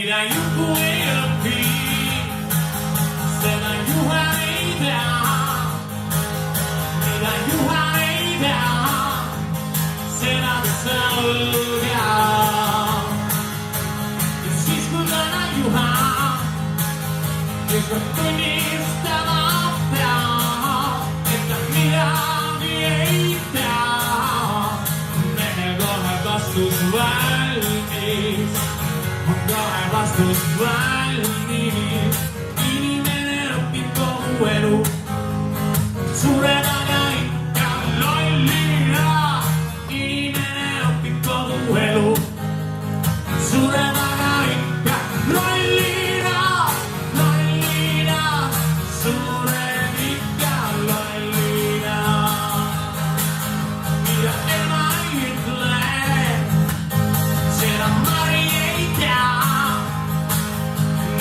Mira, you will be. Said you hurry down. Mira, you hurry down. Said I'm so down. This is good that you have. This is good news that I'm down. It's a mira, down. Never gonna bust those valleys. Bastos valmis, inimene õpib kogu elu. Suure tagai ja lollina, inimene õpib kogu elu. Suure tagai ja lollina, lollina, suure ikka lollina. Mida ema ütle, seda Mari ei tea.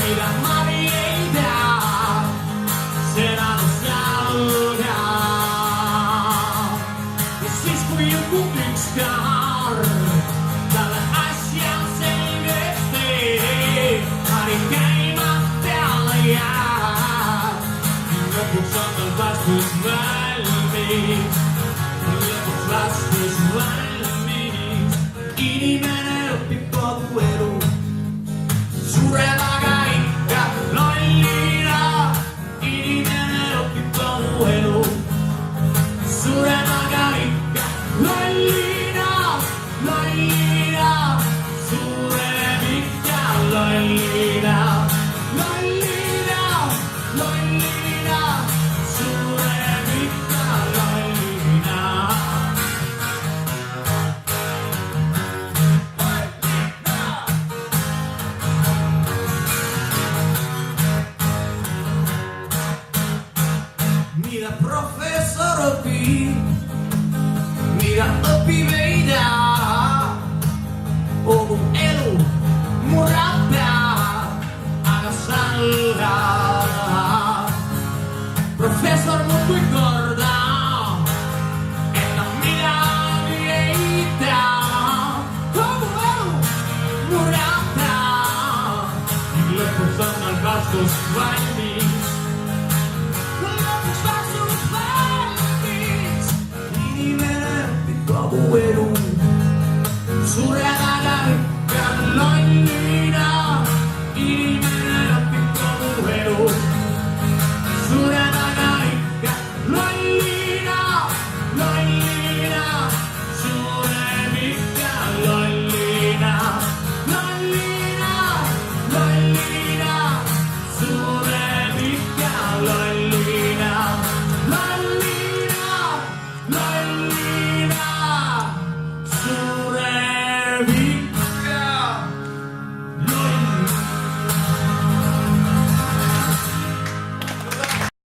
Mira, Mari ei tea, seda ta saada. Ja siis, kui jõuab üks kaar, talle asja selgeks teeb, Mari käima peale jääb. Lõpuks on tal vastus valmis, lõpuks vastus valmis. Inimene õpib kogu elu, sureb aga ikka lollina. Inimene õpib kogu elu, sureb aga ikka lollina, lollina, sureb ikka lollina, lollina, lollina, sureb ikka lollina. Mira, professor õpib, mira õpib ei tea, kogu elu murrab peab, aga salga. Professor muudkui kordab, et ta midagi ei tea, kogu elu murrab peab. Ning lõpuks on tal vastus valmis.